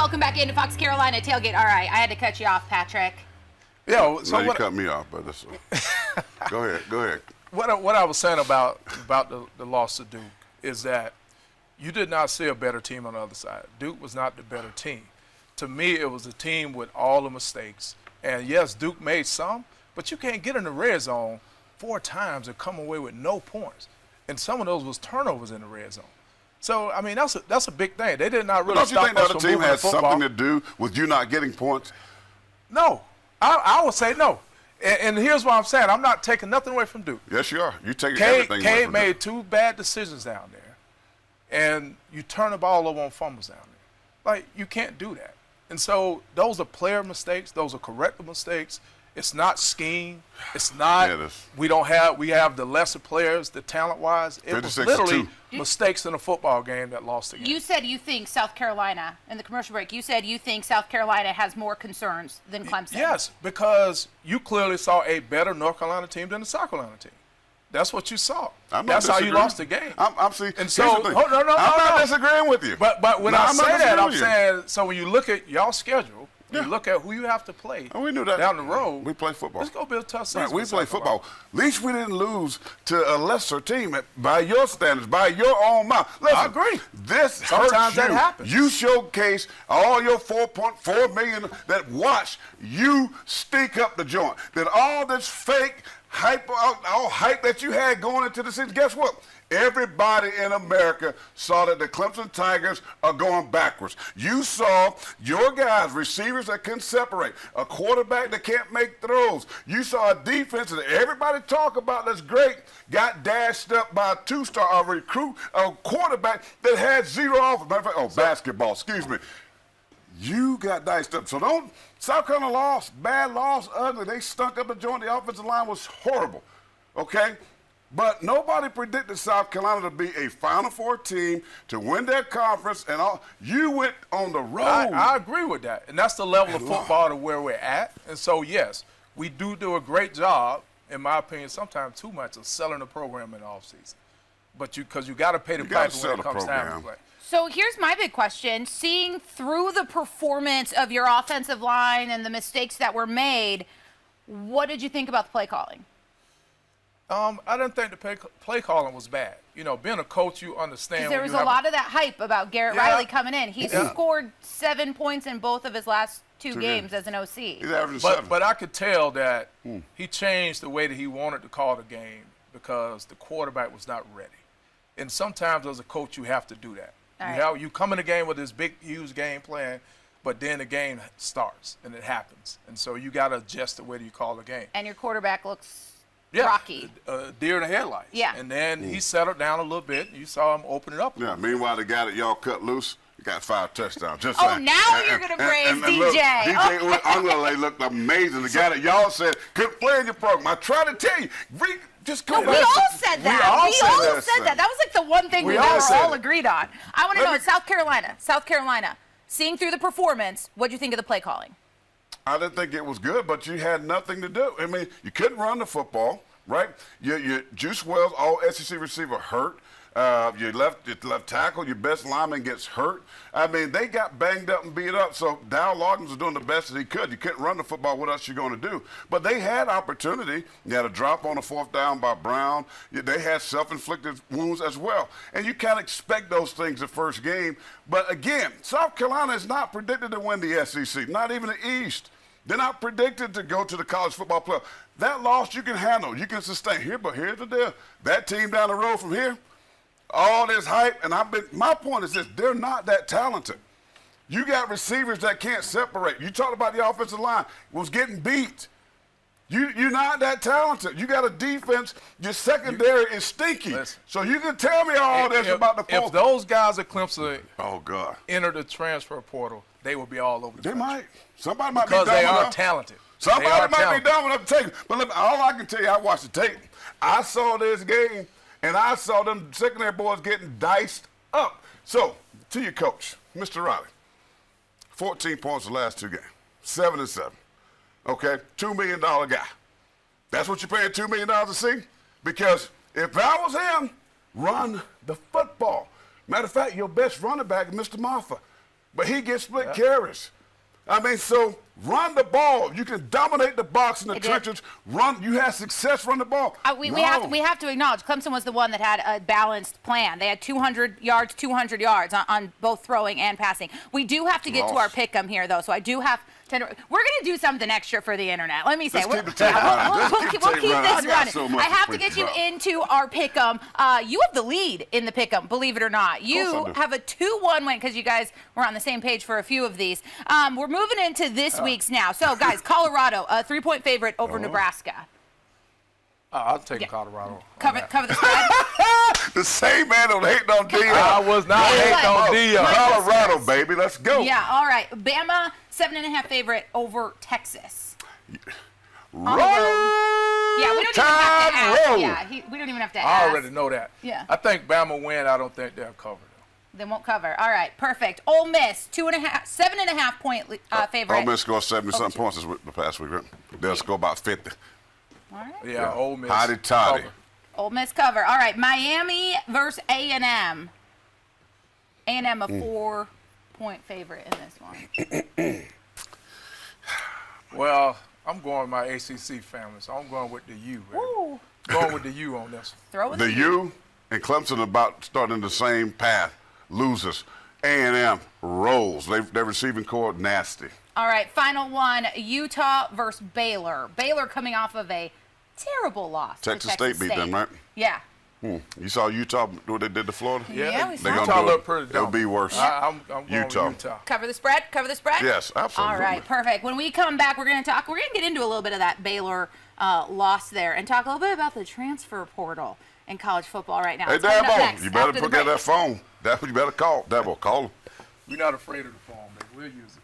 welcome back into Fox Carolina Tailgate. All right, I had to cut you off, Patrick. Yeah, so no, you cut me off, but that's go ahead. What I was saying about the loss to Duke is that you did not see a better team on the other side. Duke was not the better team. To me, it was a team with all the mistakes. And yes, Duke made some, but you can't get in the red zone 4 times and come away with no points. And some of those was turnovers in the red zone. So, I mean, that's a big thing. They did not really stop us from moving the football. Don't you think the other team has something to do with you not getting points? No. I would say no. And here's what I'm saying. I'm not taking nothing away from Duke. Yes, you are. You're taking everything away from Cade Duke. made 2 bad decisions down there, and you turn the ball over on fumbles down there. Like, you can't do that. And so those are player mistakes. Those are corrective mistakes. It's not scheme. It's not we have the lesser players, the talent-wise. It was literally mistakes in a football game that lost the game. You said you think South Carolina, in the commercial break, you said you think South Carolina has more concerns than Clemson. Yes, because you clearly saw a better North Carolina team than the South Carolina team. That's what you saw. That's how you lost the game. I'm saying. And so, I'm not disagreeing with you. But when I say that, I'm saying, so when you look at y'all schedule, you look at who you have to play we knew that. down the road. We play football. It's going to be a tough season. Right, we play football. At least we didn't lose to a lesser team by your standards, by your own mouth. Listen, I agree. This Sometimes hurts you. that happens. You showcase all your 4.4 million that watch you stink up the joint. That all this fake hype, all hype that you had going into the season, guess what? Everybody in America saw that the Clemson Tigers are going backwards. You saw your guys, receivers that can separate, a quarterback that can't make throws. You saw a defense that everybody talk about that's great, got dashed up by a 2-star recruit, a quarterback that had 0 offense. Matter of fact, basketball, excuse me. You got diced up. So South Carolina lost, bad loss, ugly. They stunk up the joint. The offensive line was horrible, okay? But nobody predicted South Carolina to be a Final Four team, to win their conference, and all. You went on the road. I agree with that. And that's the level of football to where we're at. And so, yes, we do a great job, in my opinion, sometimes too much, of selling the program in the offseason. But because you got to pay the price when it comes time to play. So here's my big question. Seeing through the performance of your offensive line and the mistakes that were made, what did you think about the play calling? I didn't think the play calling was bad. You know, being a coach, you understand. There was a lot of that hype about Garrett Riley coming in. He scored 7 points in both of his last two games as an OC. He's averaging 7. But I could tell that he changed the way that he wanted to call the game because the quarterback was not ready. And sometimes as a coach, you have to do that. You come in the game with this big, huge game plan, but then the game starts and it happens. And so you got to adjust the way that you call the game. And your quarterback looks rocky. Deer in the headlights. Yeah. And then he settled down a little bit. You saw him open it up. Meanwhile, the guy that y'all cut loose, he got 5 touchdowns. Just saying. Now you're going to praise DJ. Look, DJ Unglele looked amazing. The guy that y'all said couldn't play in your program. I tried to tell you. Just go back. We all said that. We all said that. That was like the one thing we all agreed on. I want to know, South Carolina, seeing through the performance, what do you think of the play calling? I didn't think it was good, but you had nothing to do. I mean, you couldn't run the football, right? Your Juice Wells, all SEC receiver, hurt. Your left tackle, your best lineman gets hurt. I mean, they got banged up and beat up, so Dow Loggins was doing the best that he could. You couldn't run the football. What else you going to do? But they had opportunity. You had a drop on the 4th down by Brown. They had self-inflicted wounds as well. And you can't expect those things the first game. But, again, South Carolina is not predicted to win the SEC, not even the East. They're not predicted to go to the college football playoff. That loss you can handle. You can sustain. But here's the deal. That team down the road from here, all this hype, and my point is this, they're not that talented. You got receivers that can't separate. You talked about the offensive line was getting beat. You're not that talented. You got a defense, your secondary is stinky. Listen, so you can tell me all this about the If those guys at Clemson enter the transfer portal, they will be all over the country. They might. Somebody might because be dumb they are enough. talented. Somebody might be dumb enough to take it. But look, all I can tell you, I watched the tape. I saw this game. And I saw them secondary boys getting diced up. So, to your coach, Mr. Riley, 14 points the last 2 games, 7-7. Okay, $2 million guy. That's what you're paying $2 million to see? Because if I was him, run the football. Matter of fact, your best running back is Mr. Maffa. but he gets split carries. I mean, so run the ball. You can dominate the box in the trenches. Run. You had success running the ball. We have to acknowledge Clemson was the one that had a balanced plan. They had 200 yards on both throwing and passing. We do have to get to our pick-em here, though, so I do have to. We're going to do something extra for the internet. Let me say. We'll keep this running. I have to get you into our pick-em. You have the lead in the pick-em, believe it or not. You have a 2-1 win because you guys were on the same page for a few of these. We're moving into this week's now. So, guys, Colorado, a 3-point favorite over Nebraska. I'll take Colorado. Cover the spread. The same man that hating on Dion. I was not hating on Dion. Colorado, baby. Let's go. Yeah, all right. Bama, 7.5 favorite over Texas. Roll. Yeah, we don't even have to ask. Roll. Yeah, we don't even have to ask. I already know that. Yeah. I think Bama win. I don't think they'll cover them. They won't cover. All right, perfect. Ole Miss, 7.5 point favorite. Ole Miss scored 70-something points the past week. Right? They'll score about 50. All right. Yeah, Ole Miss. Toddy. Cover. Ole Miss cover. All right, Miami versus A&M. A&M a 4-point favorite in this one. Well, I'm going with my ACC family, so I'm going with the U. Ooh. Going with the U on this one. Throw it. The U and Clemson about starting the same path. Losers. A&M rolls. Their receiving core nasty. All right, final one, Utah versus Baylor. Baylor coming off of a terrible loss. Texas State beat them, right? Yeah. You saw Utah, what they did to Florida? Yeah, we saw Utah looked pretty It'll dumb. be worse. I'm going Utah. with Utah. Cover the spread? Yes, absolutely. All right, perfect. When we come back, we're going to get into a little bit of that Baylor loss there and talk a little bit about the transfer portal in college football right now. Hey, It's coming up Dabo, next you better after the look at break. that phone. Dabo, you better call. Dabo, call him. We're not afraid of the phone, baby. We'll use it.